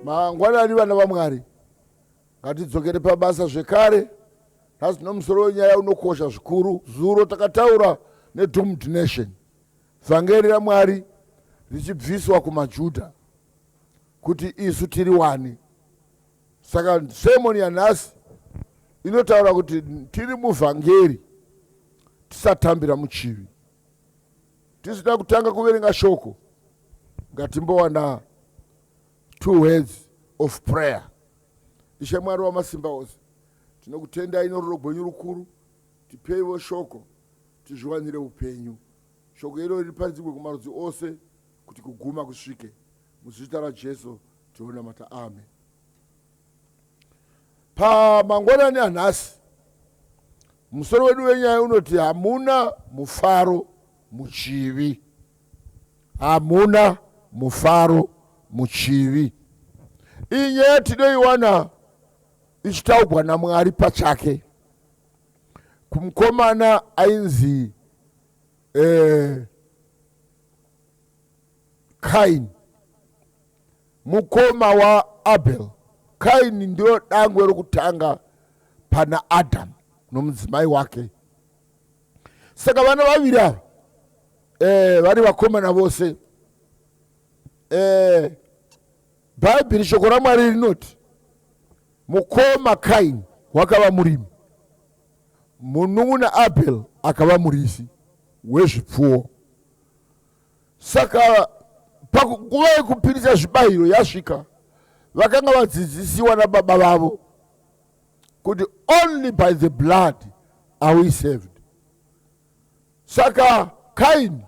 Mangwanani vana vaMwari, ngatidzokere pabasa zvekare. Nhasi nomusoro wenyaya unokosha zvikuru. Zuro takataura nedoomed nation, vhangeri raMwari richibviswa kumaJudha kuti isu tiri wani. Saka sermoni yanhasi inotaura kuti tiri muvhangeri tisatambira Muchivi. Tisida kutanga kuverenga shoko, ngatimbowana 2 words of prayer. Ishe Mwari wamasimba ose, tinokutendai norudo rwenyu rukuru. Tipeiwo shoko tizviwanire upenyu. Shoko iro riparidzirwe kumarudzi ose kuti kuguma kusvike. Muzita raJesu tinonamata, amen. Pamangwanani anhasi musoro wedu wenyaya unoti hamuna mufaro Muchivi. Hamuna mufaro Muchivi. Iyi nyaya tinoiwana ichitaurwa naMwari pachake kumukomana ainzi Kaini, mukoma wa Abel. Kaini ndio dangwe rokutanga pana Adam nomudzimai wake. Saka vana vaviri ava vari vakomana vose. Bhaibheri shoko raMwari rinoti mukoma Kaini wakava murimi, munun'una Abel akava murisi wezvipfuwo. Saka panguva yekupirisa zvibayiro yasvika, vakanga vadzidzisiwa nababa vavo kuti only by the blood are we saved. Saka Kaini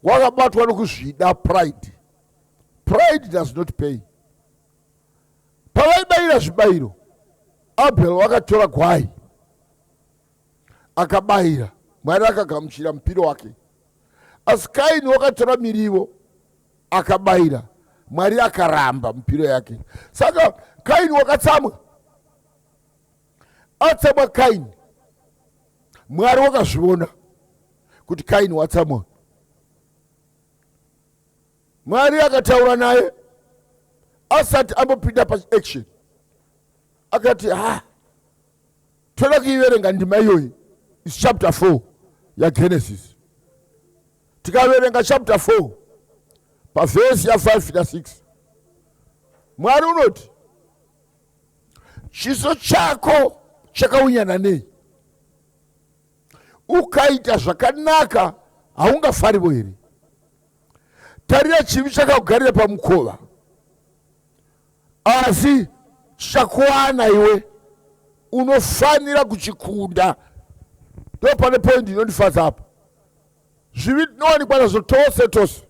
wakabatwa nokuzvida, pride. Pride does not pay. Pavaibayira zvibayiro, Abel wakatora gwai akabayira, Mwari akagamuchira mupiro wake. Asi Kaini wakatora mirivo akabayira, Mwari akaramba mipiro yake. Saka Kaini wakatsamwa. Atsamwa Kaini, Mwari wakazviona kuti Kaini watsamwa. Mwari akataura naye asati ambopinda pa-action. Akati toda kuiverenga ndima iyoyi, is chapter 4 ya Genesis. Tikaverenga chapter 4 pa verse ya 5 na 6, Mwari unoti chiso chako chakaunyana nei, ukaita zvakanaka haungafariwo here. Tarira chivi chakakugarira pamukova, asi chichakuwana iwe, unofanira kuchikunda. Ndo pane point inondifadza apa. Zvivi tinowanikwa nazvo tose tose,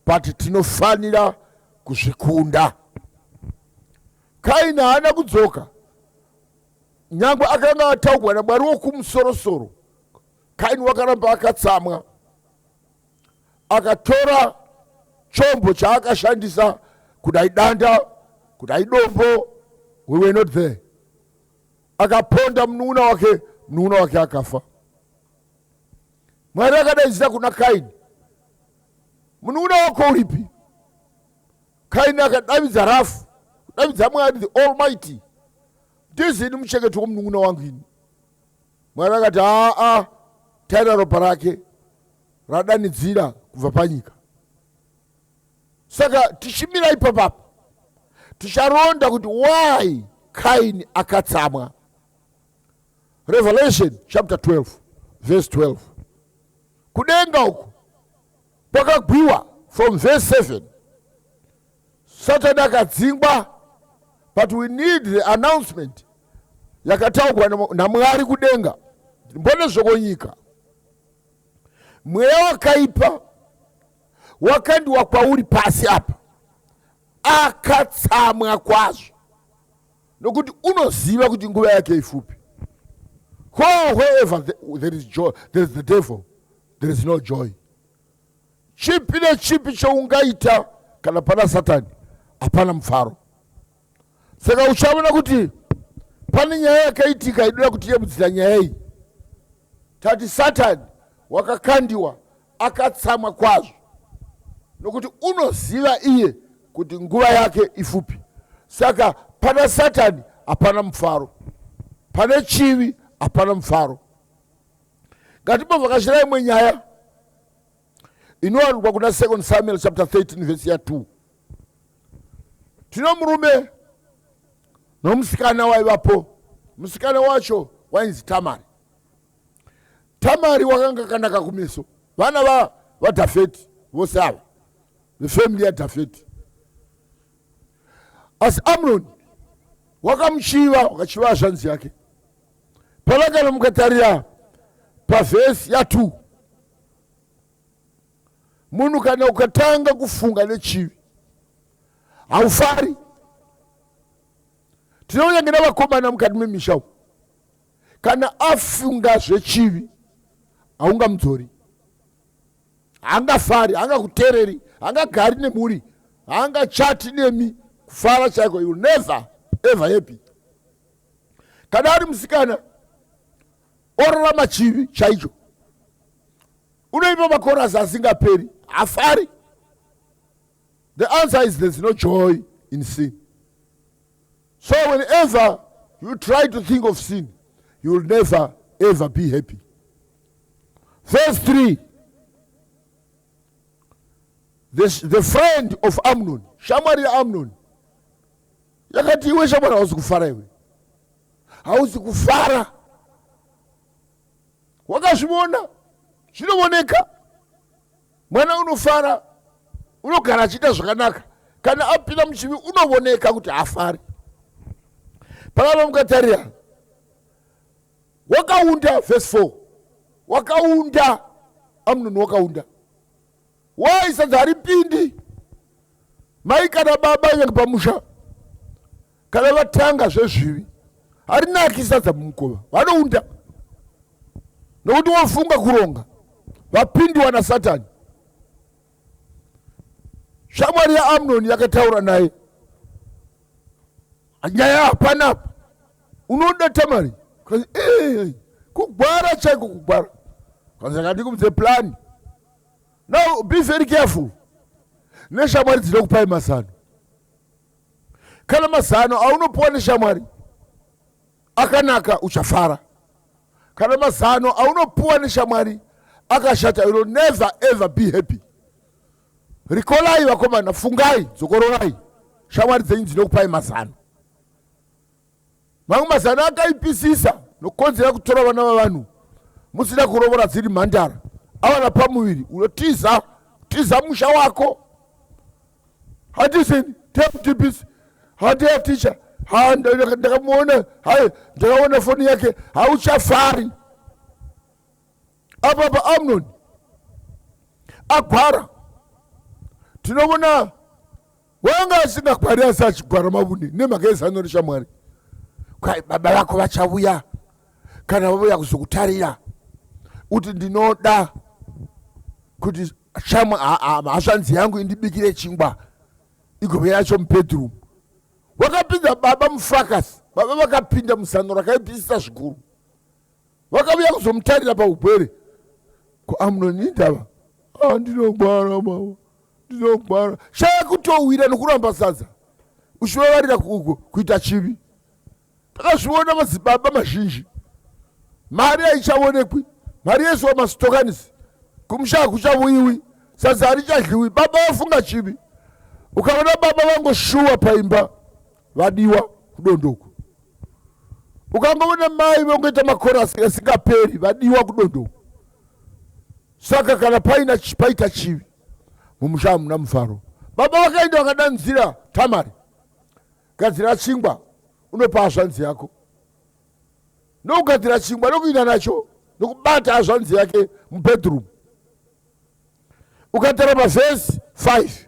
but tinofanira kuzvikunda. Kaini haana kudzoka, nyangwe akanga ataugwa naMwari wokumusoro-soro. Kaini wakaramba akatsamwa, akatora chombo chaakashandisa kudai danda, kudai dombo, we were not there. Akaponda munun'una wake akafa. Mwari akadaidzira kuna Kaini, munun'una wako uripi? Kaini akadavidza rafu, kudavidza Mwari the Almighty, ndizini muchengeti womunun'una wangu ini. Mwari akati taira ropa rake radanidzira kubva panyika. Saka tichimira ipapapo ticharonda kuti why Kaini akatsamwa. Revelation chapter 12 verse 12. Kudenga uku pakagwiwa from verse 7. Satan akadzingwa, but we need the announcement yakataurwa naMwari kudenga. Mbone zvokonyika, mweya wakaipa wakandiwa kwauri pasi apa, akatsamwa kwazvo, nokuti unoziva kuti nguva yake ifupi. Wherever there is joy, there is the devil, there is no joy. Chipi nechipi choungaita kana pana Satani, hapana mufaro. Saka uchaona kuti pane nyaya yakaitika inoda kutiyemudzira nyaya iyi. Tati Satani wakakandiwa akatsamwa kwazvo, nokuti unoziva iye kuti nguva yake ifupi. Saka pana Satani hapana mufaro, pane chivi hapana mufaro. Ngatimbovhakachira imwe nyaya inowanikwa kuna 2 Samuel chapter 13 verse ya 2. Tino murume nomusikana waivapo, musikana wacho wainzi Tamari. Tamari wakanga kanaka kumeso, vana vaDhavhidhi vose ava, the family yaDhavhidhi. Asi Amnoni wakamuchiva, wakachiva hazvanzi yake. Palakana mukatarira pavhesi ya2, munhu kana ukatanga kufunga nechivi haufari. Tinoonyangena vakomana mukati memisha umu, kana afunga zvechivi haungamudzori, haangafari, haangakuteereri, haangagari nemhuri, haangachati nemi. Kufara chaiko, you will never ever happy. Kana ari musikana orarama chivi chaicho, unoimba makorasi asingaperi, hafari. The answer is there's no joy in sin. So whenever you try to think of sin, you will never ever be happy. Verse 3. The friend of Amnon, shamwari ya Amnon, yakati iwe shamwari hausi kufara iwe, hausi kufara. Wakazvimona, zvinooneka. Mwana unofara, unogara achita zvakanaka. Kana apinda muchivi unooneka kuti hafari. Pakapa mukatarira, wakaunda, verse 4, wakaunda, Amnon wakaunda. Why sadza haripindi? Mai kana baba yange pamusha, kana vatanga zvezvivi, harinaki sadza mumukova, vanounda. Nokuti wafunga kuronga, vapindiwa naSatani. Shamwari ya Amnoni yakataura naye, nyaya hapanapa, unoda Tamari. Kugwara chaiko kugwara. Kanzaka ndikumudze plan. Now be very careful. Neshamwari dzinokupai mazano. Kana mazano aunopuwa neshamwari akanaka uchafara. Kana mazano aunopuwa neshamwari akashata, you will never ever be happy. Rikolai vakomana, fungai, dzokororai. Shamwari dzenyu dzinokupai mazano. Mamwe mazano akaipisisa nokonzera kutora vana vavanhu musina kurovora dziri mhandara. Awana pamuviri unotiza musha wako. Handisini teputipisi, handeya ticha, ndakamuona, ndakaona foni yake, hauchafari. Apa Amnoni agwara, tinoona wanga asingagwari asi achigwara mavune nemhaka yezano reshamwari. Kwai baba vako vachauya, kana vauya kuzokutarira uti ndinoda kuti hazvanzi yangu indibikire chingwa igove yacho mubedroom. Wakapinda baba mufrakasi, baba vakapinda musano rakaipisisa zvikuru, vakauya kuzomutarira paugwere. Amnoni indava, ndinogwara baba, ndinogwara. Shaya kutowira nokuramba sadza uchivavarira kuita chivi. Takazviona madzibaba mazhinji, mari haichaonekwi, mari yese wamasitokanisi, kumusha kuchavuyiwi, sadza harichadliwi, baba vafunga chivi. Ukaona baba vangoshuwa paimba, vadiwa kudondoko. Ukangoona mai vangoita makorasi asingaperi, vadiwa kudondoko. Saka kana paita chivi mumusha hamuna mufaro. Baba vakaenda vakadanzira Tamari, gadzira chingwa unopa hazvanzi yako. Nokugadzira chingwa nokuenda nacho nokubata hazvanzi yake mubedroom. Ukatara pavhesi 5,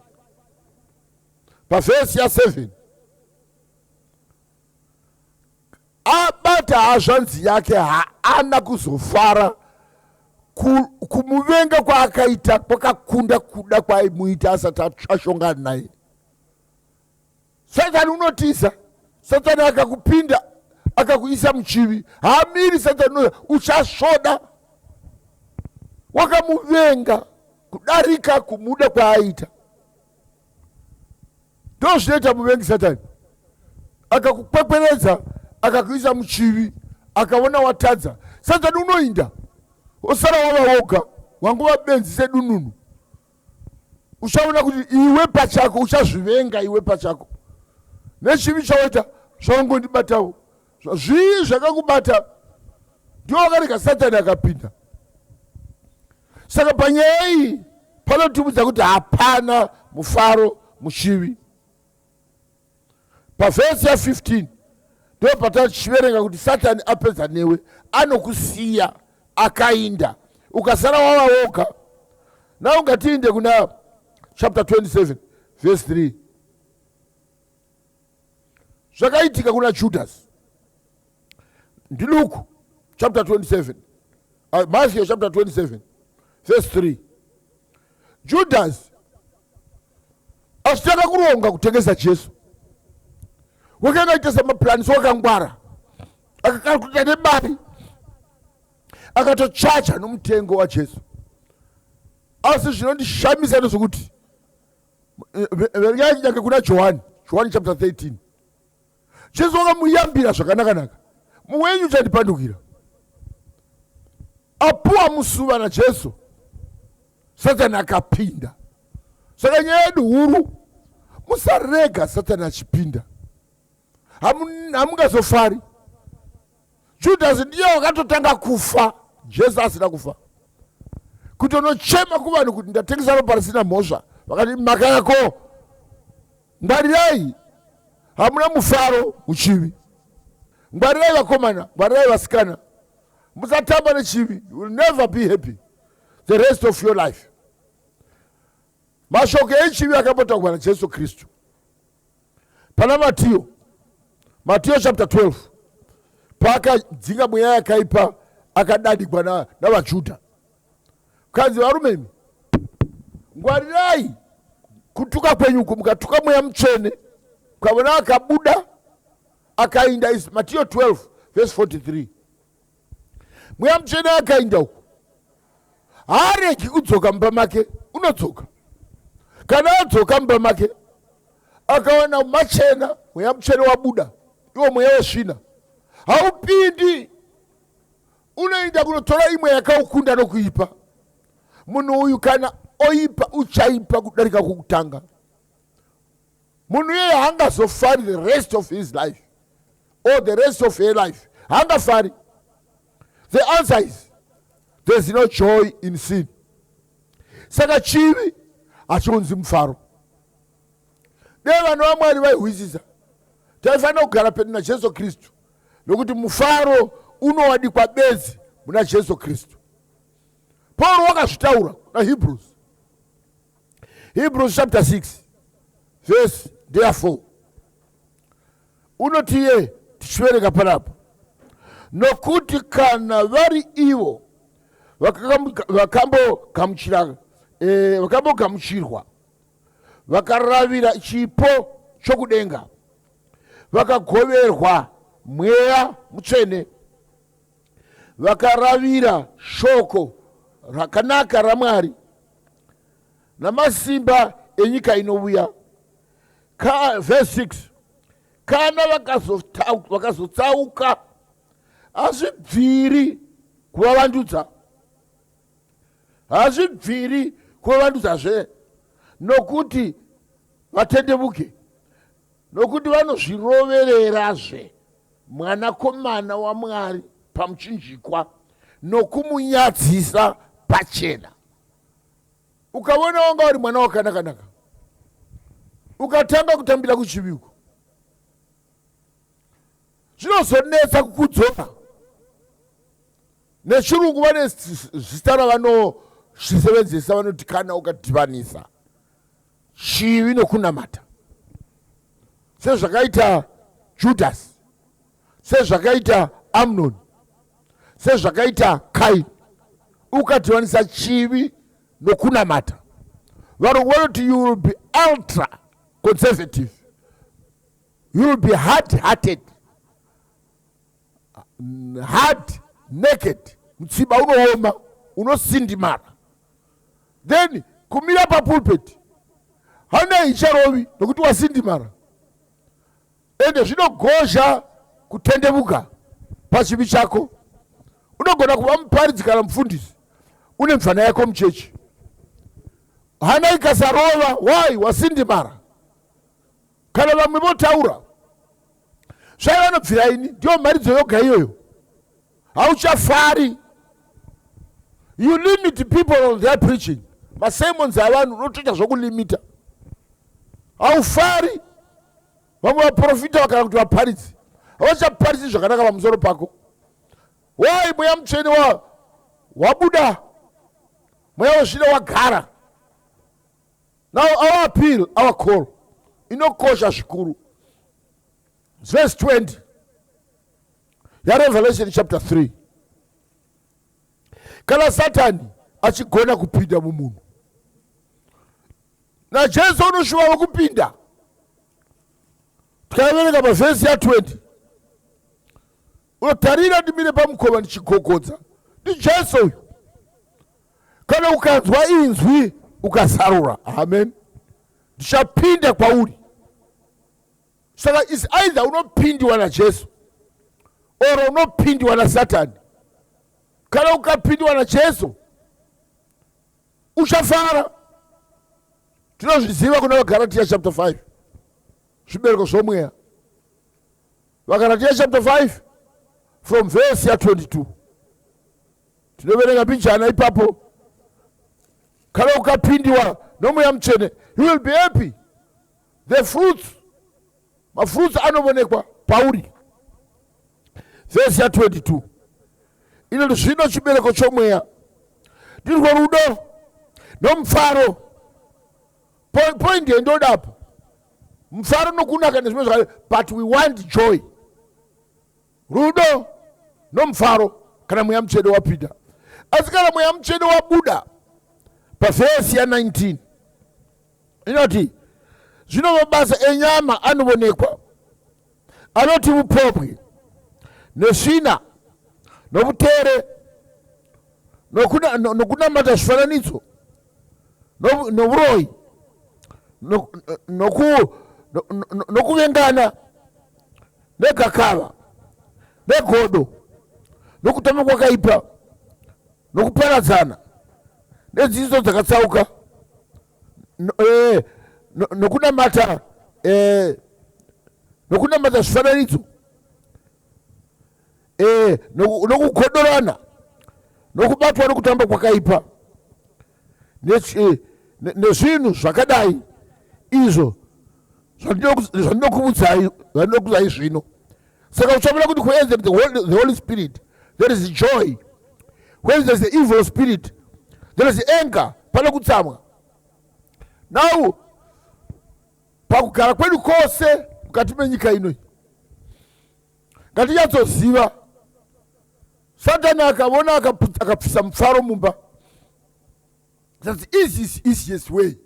pavhesi ya7, abata hazvanzi yake, haana kuzofara. Kumuvenga kwaakaita kwakakunda kuda kwaimuita asati ashongana naye. Satani unotiza, Satani akakupinda akakuisa muchivi, haamiri Satani uchasvoda. Wakamuvenga kudarika kumuda kwaaita. Ndozvinoita muvengi Satani. Akakukwekweredza, akakuisa muchivi, akaona watadza. Satani unoinda. Osara wava woga, wanguva benzi sedununu. Uchaona kuti iwe pachako uchazvivenga iwe pachako. Nechivi chawaita zvangondibatawo. Zvii zvakakubata ndio wakareka Satani akapinda. Saka panyaya iyi panotiudza kuti hapana mufaro muchivi. Pavhesi ya 15 ndio patatichiverenga kuti Satani apedza newe anokusiya akainda ukasara wava woga. Na ungatiinde kuna chapter 27 verse 3. Zvakaitika kuna Judas. Ndiluku chapter 27. Matthew chapter 27 verse 3. Judas achitaka kuronga kutengesa Jesu. Wakanga itesa maplani wakangwara. Akakalkuta nebari. Akatochacha nomutengo wa Jesu. Asi zvinondishamisa nezvokuti verengai nyaka kuna John chapter 13. Jesu wakamuyambira zvakanaka. Muwenyu uchandipandukira. Apuwa musuva na Jesu. Satani akapinda. Saka nyaya yedu huru, musarega Satani achipinda. Hamungazofari. Judas ndiye wakatotanga kufa, Jesu asina kufa. Kutonochema kuvanhu kuti ndatengesa ropa risina mhosva. Vakati mhaka yako ngwarirai, hamuna mufaro muchivi. Ngwarirai vakomana, ngwarirai vasikana. Musatamba nechivi, you will never be happy the rest of your life. Mashoko echivi akapotaurwa naJesu Kristu. Pana Matthew chapter 12. Paakadzinga mweya yakaipa akadadikwa navaJudha. Kanzi varumemi, ngwarirai kutuka kwenyuku, mukatuka mweya mutsvene, ukavona akabuda akainda. Matthew 12 verse 43. Mweya mutsvene akainda uku, haaregi kudzoka mumba make, unodzoka. Kana adzoka mumba make akawana machena, mweya mutsvene wabuda, iwo mweya wesvina, haupindi. Unoenda kunotora imwe yakaukunda nokuipa. Munhu uyu kana oipa uchaipa kudarika kukutanga. Munhu yeye haangazofari the rest of his life or the rest of her life. Haangafari. The answer is there's no joy in sin. Saka chivi hachionzi mufaro. Vanhu vaMwari vaihwisisa. Taifanira kugara pedu naJesu Kristu nokuti mufaro unowanikwa bedzi muna Jesu Kristu. Paul wakazvitaura naHebrews. Hebrews chapter 6 verse therefore. Unotiye tichiverenga panapo. Nokuti kana vari ivo vakambogamuchirwa vakaravira chipo chokudenga vakagoverwa mweya mutsvene vakaravira shoko rakanaka raMwari namasimba enyika inouya. Verse 6. Kana vakazotsauka hazvibviri kuvavandudza. Hazvibviri kuvavandudzazve nokuti vatendemuke, nokuti vanozvirovererazve mwanakomana waMwari pamuchinjikwa nokumunyadzisa pachena. Ukavona wanga uri mwana wakanaka, ukatanga kutambira kuchiviko, zvinozonetsa kukudzoka. Nechirungu vane zita ravanozvisevenzesa, vanoti kana ukadhibanisa chivi nokunamata, sezvakaita Judas, sezvakaita Amnon, sezvakaita Kaini, ukadhibanisa chivi nokunamata, varungu vanoti you will be ultra conservative, you will be hard-hearted, hard-naked, mutsiba unooma, unosindimara. Then kumira papulpit hana icharovi nokuti wasindimara, ende zvinogozha kutendemuka pachivi chako. Unogona kuva muparidzi kana mufundisi une mfana yako muchechi, hana ikasarova, wai wasindimara. Kana vamwe votaura zvavanobvira ini ndiyo mharidzo yoga iyoyo, hauchafari. You limit people on their preaching. Masermons avanhu unotoita zvokulimita, haufari. Vamwe vaprofita vakana kuti vaparidzi havachaparidzi zvakanaka pamusoro pako. Wai mweya mutsvene wabuda, mweya wezvino wagara. Now our appeal, our call inokosha zvikuru. Verse 20 yaRevelation chapter 3. Kana Satani achigona kupinda mumunhu, naJesu unoshuva kupinda. Tikaverenga pavhesi ya20, unotarira ndimire pamukova ndichigogodza, ndiJesu uyu. Kana ukanzwa inzwi ukasarura, amen, ndichapinda kwauri. Saka is either unopindiwa naJesu or unopindiwa naSatani. Kana ukapindiwa naJesu uchafara. Tinozviziva kuna vaGalatia chapter 5, zvibereko zvomweya. vaGalatia chapter 5 from verse ya 22 tinoverenga pinjana ipapo. Kana ukapindiwa nomweya mutsvene, you will be happy. The fruits, mafruits anoonekwa pauri. Verse ya 22 inoti zvino chibereko chomweya ndirwo rudo nomufaro. Point yendodapo, mufaro nokunaka nezvimwe zvakare, but we want joy. Rudo nomufaro kana mweya mutsvene wapinda. Asi kana mweya mutsvene wabuda, pavhesi ya19 inoti zvino mabasa enyama anoonekwa, anoti upopwe nesvina nobutere nokunamata zvifananidzo noburoyi nokuvengana negakava negodo nokutama kwakaipa nokuparadzana nedzidziso dzakatsauka nokunamata zvifananidzo nokugodorana nokubatwa nokutamba kwakaipa nezvinhu zvakadai izvo zvandinokuudzai zvino. Saka uchaona kuti where there is the Holy Spirit there is joy, where there is the evil spirit there is anger, pane kutsamwa. Now pakugara kwedu kwose mukati menyika inoi ngatichatsoziva, Satani akaona akapfisa mufaro mumba, that's the easiest way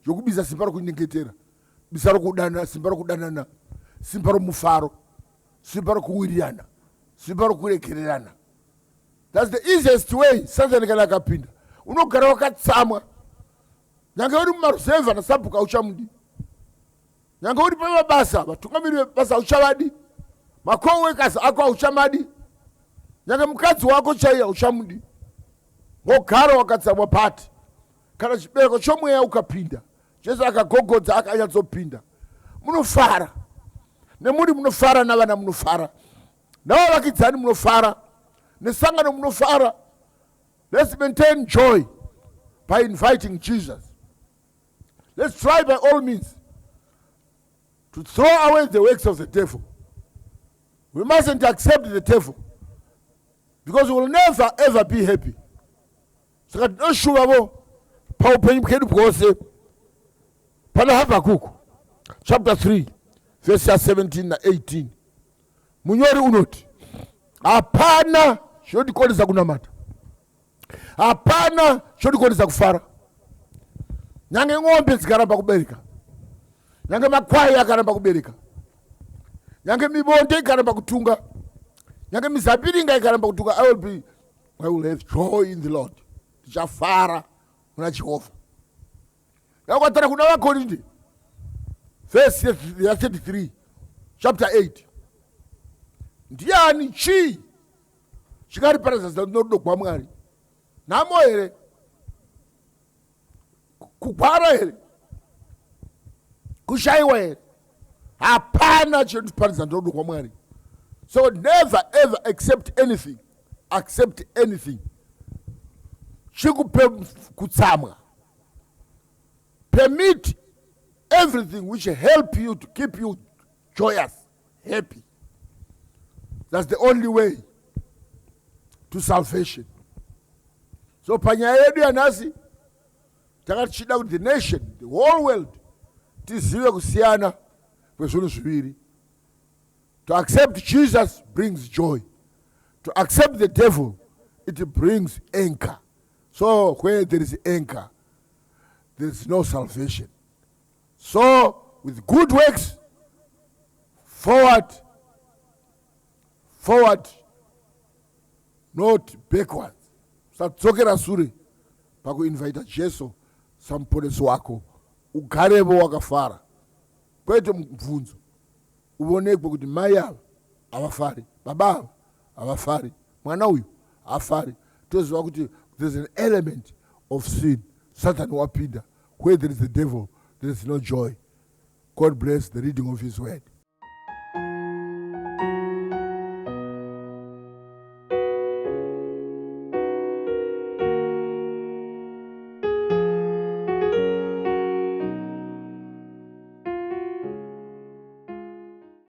yokubiza simba rokunyengetera, bisa rokudana, simba rokudanana, simba romufaro, simba rokuwirirana, simba rokurekererana. That's the easiest way. Satani kana akapinda unogara wakatsamwa, nyange uri mumaruzevha naSabhuku auchamudi, nyange uri pamabasa vatungamiri vebasa auchavadi, macoworkers ako auchamadi, nyange mukadzi wako chaiye auchamudi, wogara wakatsamwa pati. Kana chibereko chomweya ukapinda, Jesu akagogodza akanyatsopinda, munofara. Nemuri munofara, navana munofara, navavakidzani munofara, nesangano munofara. Let's maintain joy by inviting Jesus. Let's try by all means to throw away the works of the devil. We mustn't accept the devil, because we will never ever be happy. Saka tinoshuva paupenyu kedu pwose. Pana Habakuku chapter 3 verse 17 na 18 munyori unoti hapana chinotikonesa kunamata, hapana chinotikonesa kufara. Nyange ng'ombe dzikaramba kubereka, nyange makwai akaramba kubereka, nyange mibonde ikaramba kutunga, nyange mizabiringa ikaramba kutunga, I will have joy in the Lord. Tichafara muna Jehovha. Yakwatara kuna vakorinde verse 33 chapter 8. Ndiani chi chingatiparadza norudo rwaMwari? Nhamo here? Kugwara here? Kushayiwa here? Hapana chinotiparadza norudo rwaMwari. So never ever accept anything. Accept anything. Chikupe kutsamwa. Permit everything which help you to keep you joyous, happy. That's the only way to salvation. So panyaya yedu yanasi takati chida kuti the nation, the whole world tizive kusiyana kwezvinhu zviviri. To accept Jesus brings joy. To accept the devil, it brings anger. So where there is anger, there is no salvation. So with good works, forward, not backwards. Usadzokera sure pakuinvita Jesu samuponesi wako, ugarepo wakafara. Kwete mubvunzo uonekwe kuti mai ava havafari, baba ava havafari, mwana uyu haafari. Toziva kuti there's an element of sin. Satan wapinda. Where there is the devil, there is no joy. God bless the reading of his word.